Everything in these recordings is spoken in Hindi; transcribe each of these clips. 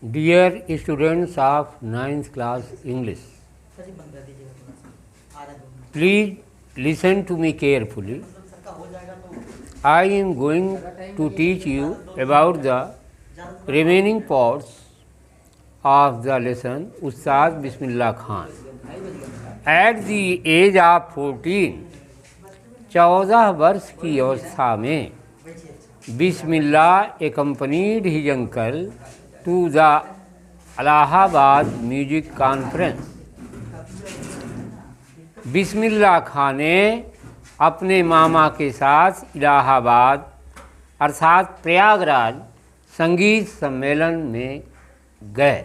Dear students of 9th class English, please listen to me carefully. I am going to teach you about the remaining parts of the lesson Ustad Bismillah Khan. At the age of 14, 14 वर्ष की अवस्था में बिस्मिल्लाह accompanied his uncle to the Allahabad music conference. बिस्मिल्लाह खां ने अपने मामा के साथ इलाहाबाद अर्थात प्रयागराज संगीत सम्मेलन में गए.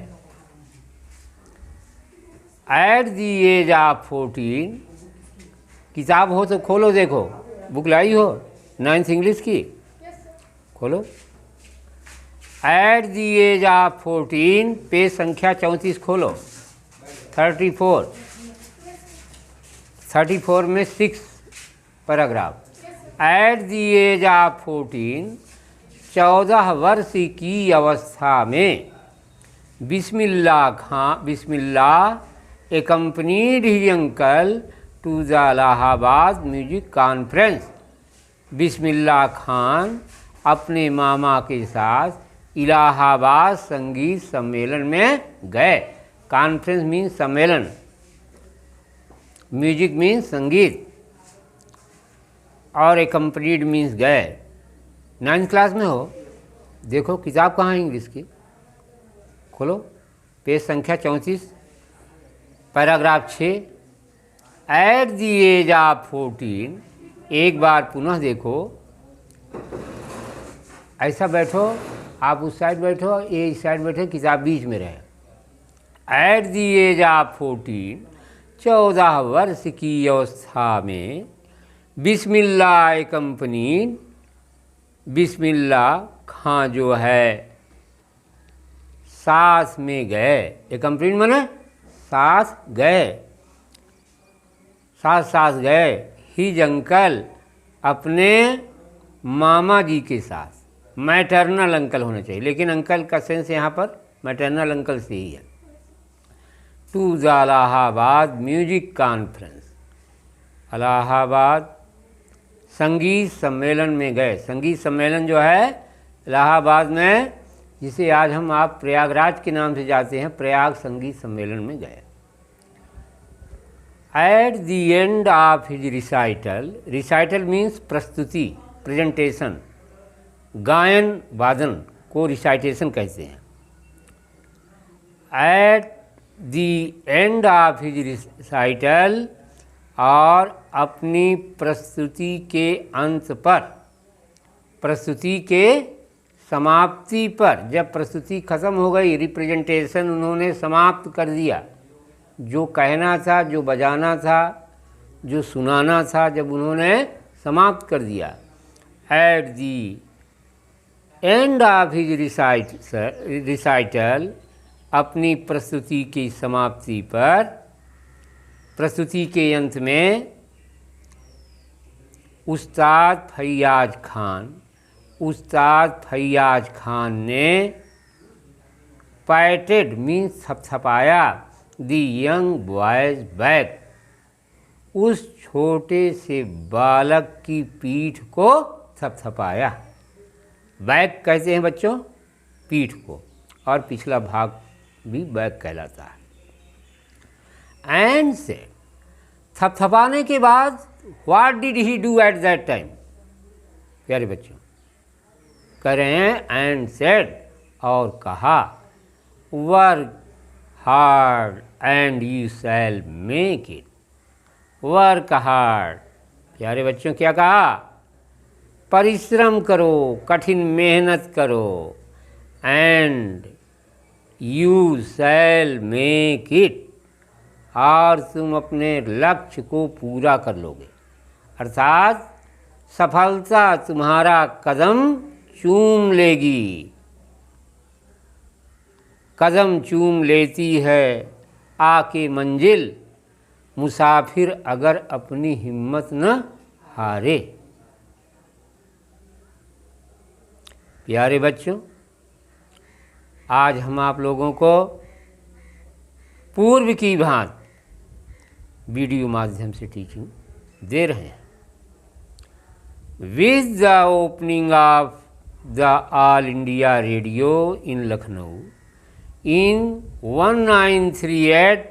एट दी एज ऑफ 14, किताब हो तो खोलो, देखो बुक लाई हो 9th इंग्लिश की, खोलो. At the age of 14, page संख्या 34 खोलो. 34 में 6 paragraph. At the age of 14, 14 वर्ष की अवस्था में बिस्मिल्लाह accompanied his uncle to the Allahabad music conference. Bismillah Khan अपने मामा के साथ इलाहाबाद संगीत सम्मेलन में गए. कॉन्फ्रेंस मीन्स सम्मेलन, म्यूजिक मीन्स संगीत, और एक्म्पनीड मीन्स गए. 9th क्लास में हो, देखो किताब कहाँ है इंग्लिश की, खोलो पेज संख्या 34 paragraph 6. At the age of 14, एक बार पुनः देखो, ऐसा बैठो, आप उस साइड बैठो, ये इस साइड बैठो, किताब बीच में रहे. एट दी एज ऑफ 14, 14 वर्ष की अवस्था में बिस्मिल्लाह कंपनी, बिस्मिल्लाह खां जो है साथ में गए. कंपनी माने साथ गए, साथ गए. हिज अंकल, अपने मामा जी के साथ. मैटरनल अंकल होना चाहिए, लेकिन अंकल का सेंस यहाँ पर मैटरनल अंकल से ही है. To the Allahabad music conference, Allahabad संगीत सम्मेलन में गए. संगीत सम्मेलन जो है इलाहाबाद में, जिसे आज हम आप प्रयागराज के नाम से जाते हैं, प्रयाग संगीत सम्मेलन में गए. At the end of his recital means प्रस्तुति, प्रेजेंटेशन. गायन वादन को रिसाइटेशन कहते हैं. At the end of his recital, और अपनी प्रस्तुति के अंत पर, प्रस्तुति के समाप्ति पर, जब प्रस्तुति खत्म हो गई, रिप्रेजेंटेशन उन्होंने समाप्त कर दिया, जो कहना था, जो बजाना था, जो सुनाना था, जब उन्होंने समाप्त कर दिया. At the end of his recital, अपनी प्रस्तुति की समाप्ति पर, प्रस्तुति के अंत में उस्ताद फैयाज खान ने पैटेड मीन्स थपथपाया, दी यंग बॉयज बैक, उस छोटे से बालक की पीठ को थपथपाया. बैक कहते हैं बच्चों पीठ को, और पिछला भाग भी बैक कहलाता है. एंड से, थपथपाने के बाद what did he do at that time. प्यारे बच्चों कह रहे हैं एंड सेड, और कहा, work hard and you shall make it. Work hard, प्यारे बच्चों क्या कहा, परिश्रम करो, कठिन मेहनत करो, and you shall make it, और तुम अपने लक्ष्य को पूरा कर लोगे. अर्थात सफलता तुम्हारा कदम चूम लेगी. कदम चूम लेती है आके मंजिल, मुसाफिर अगर अपनी हिम्मत न हारे. प्यारे बच्चों आज हम आप लोगों को पूर्व की भांति वीडियो माध्यम से टीचिंग दे रहे हैं। With the opening of the All India Radio in Lucknow in 1938,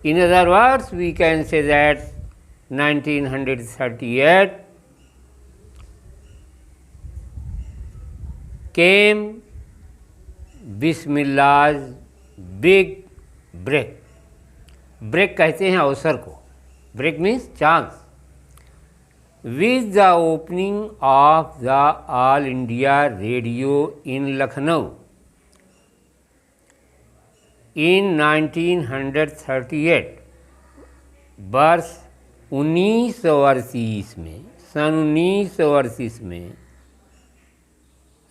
in other words we can say that 1938 came Bismillah's big break. Break कहते हैं अवसर को, break means chance. With the opening of the All India Radio in Lucknow in 1938, वर्ष 1938 में, सन 1938 में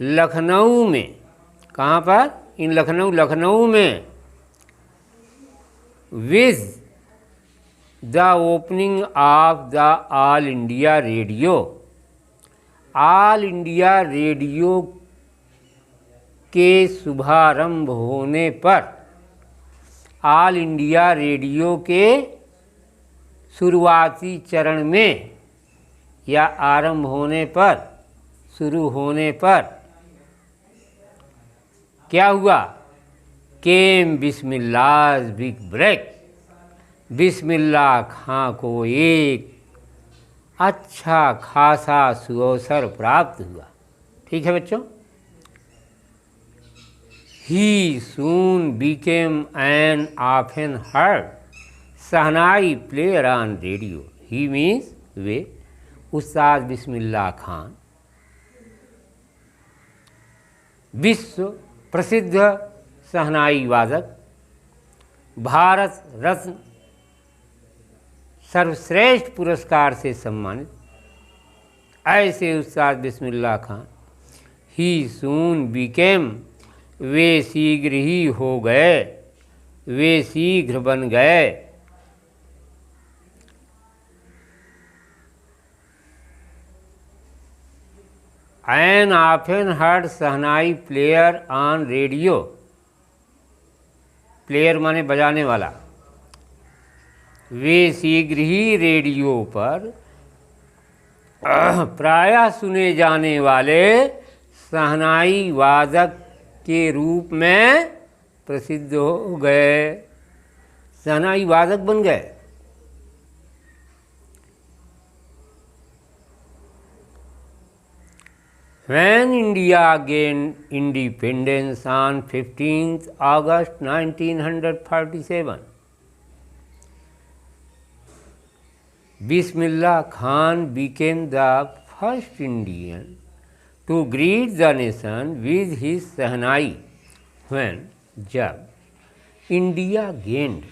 लखनऊ में, कहाँ पर? इन लखनऊ, लखनऊ में with the opening of the All India radio, all India radio के शुभारंभ होने पर, ऑल इंडिया रेडियो के शुरुआती चरण में या आरंभ होने पर, शुरू होने पर क्या हुआ? केम बिस्मिल्लाह बिग ब्रेक। बिस्मिल्लाह खां को एक अच्छा खासा सुअवसर प्राप्त हुआ। ठीक है बच्चों? He soon became an often heard shehnai player on radio. He means वे, उस्ताद बिस्मिल्लाह खान विश्व प्रसिद्ध शहनाई वादक, भारत रत्न सर्वश्रेष्ठ पुरस्कार से सम्मानित ऐसे उस्ताद बिस्मिल्लाह खान ही soon became, वे शीघ्र ही हो गए, वे शीघ्र बन गए an often heard shehnai player on radio. Player माने बजाने वाला। वे शीघ्र ही रेडियो पर प्रायः सुने जाने वाले शहनाई वादक के रूप में प्रसिद्ध हो गए, शहनाई वादक बन गए। When India gained independence on 15th August 1947, Bismillah Khan became the first Indian to greet the nation with his shehnai. when, जब इंडिया गेंड,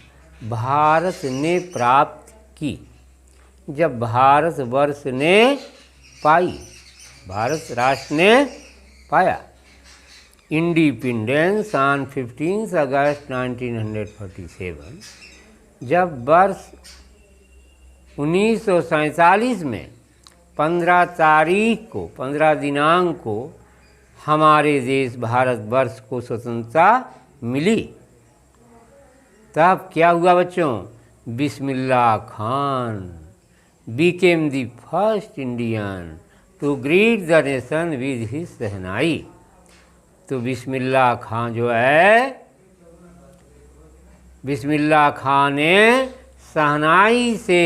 भारत ने प्राप्त की, जब भारतवर्ष ने पाई, भारत राष्ट्र ने पाया इंडिपेंडेंस ऑन 15 अगस्त 1947, जब वर्ष 1947 में 15 तारीख को, 15 दिनांक को हमारे देश भारतवर्ष को स्वतंत्रता मिली, तब क्या हुआ बच्चों? Bismillah Khan became the first Indian to greet the nation with his शहनाई। तो बिस्मिल्लाह खान जो है, बिस्मिल्लाह खान ने शहनाई से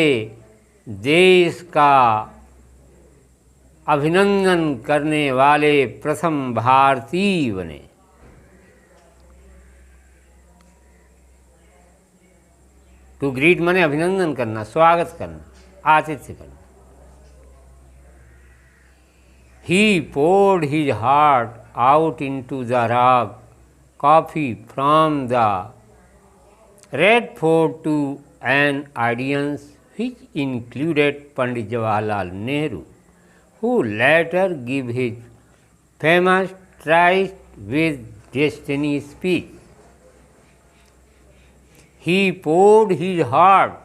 देश का अभिनंदन करने वाले प्रथम भारतीय बने। टू ग्रीट माने अभिनंदन करना, स्वागत करना, आतिथ्य करना। He poured his heart out into the rag coffee from the Red Fort to an audience which included Pandit Jawaharlal Nehru, who later gave his famous Tryst with Destiny speech. He poured his heart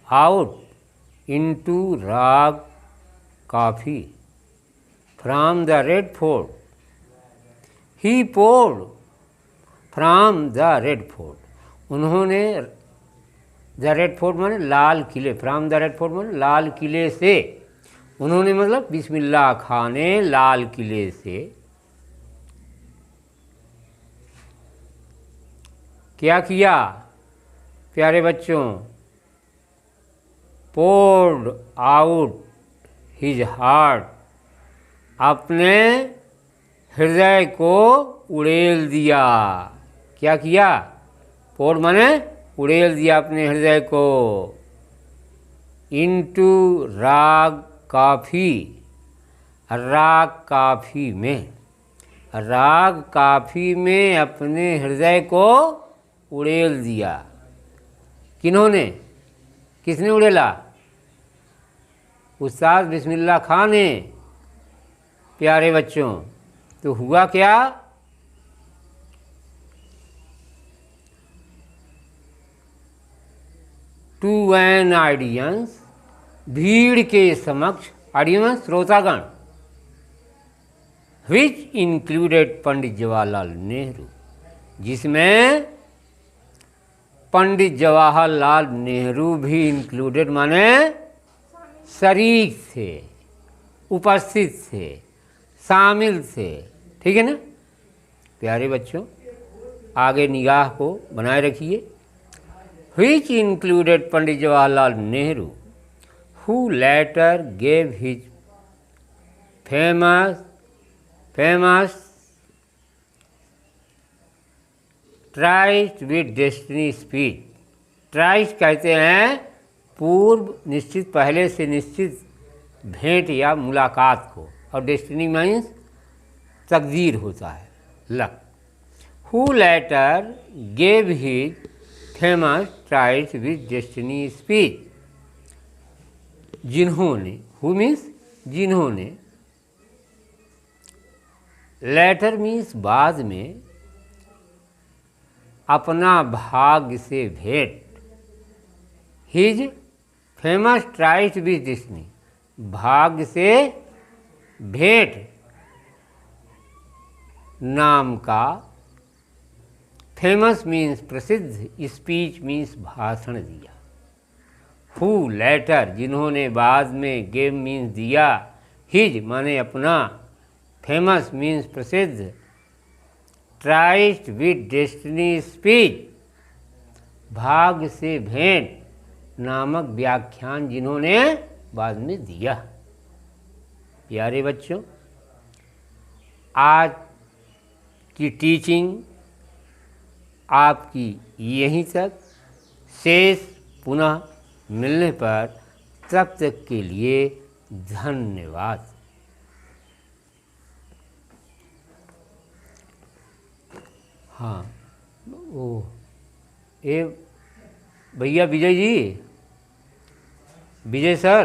out into rag coffee from the Red Fort. He poured from the Red Fort, उन्होंने द रेड फोर्ट माने लाल किले, फ्रॉम द रेड फोर्ट माने लाल किले से, उन्होंने मतलब बिस्मिल्लाह खां ने लाल किले से क्या किया प्यारे बच्चों, पोर्ड आउट हिज हार्ट, अपने हृदय को उड़ेल दिया। क्या किया, पोर्ड माने उड़ेल दिया अपने हृदय को, इनटू राग काफ़ी, राग काफ़ी में, राग काफ़ी में अपने हृदय को उड़ेल दिया। किन्होंने, किसने उड़ेला, उस्ताद बिस्मिल्लाह खां ने। प्यारे बच्चों तो हुआ क्या, टू एन ऑडियंस, भीड़ के समक्ष, ऑडियंस श्रोतागण, विच इंक्लूडेड पंडित जवाहरलाल नेहरू, जिसमें पंडित जवाहरलाल नेहरू भी इंक्लूडेड माने शरीक थे, उपस्थित थे, शामिल थे। ठीक है ना प्यारे बच्चों, आगे निगाह को बनाए रखिए। which included Pandit Jawaharlal Nehru, who later gave his famous Tryst with Destiny speech। Tryst कहते हैं पूर्व निश्चित, पहले से निश्चित भेंट या मुलाकात को, और डेस्टिनी मीन्स तकदीर होता है, luck. Who letter gave his famous tryst with destiny speech, जिन्होंने, हु मीन्स जिन्होंने, लेटर मीन्स बाद में, अपना भाग्य से भेंट, his famous tryst with destiny, भाग्य से भेंट नाम का, फेमस मीन्स प्रसिद्ध, स्पीच मीन्स भाषण दिया। हु लेटर जिन्होंने बाद में, गेव मीन्स दिया, हिज माने अपना, फेमस मीन्स प्रसिद्ध, ट्राइस्ट विद डेस्टिनी स्पीच भाग्य से भेंट नामक व्याख्यान जिन्होंने बाद में दिया। प्यारे बच्चों आज की टीचिंग आपकी यहीं तक, शेष पुनः मिलने पर, तब तक के लिए धन्यवाद। हाँ ओ ए भैया विजय जी, विजय सर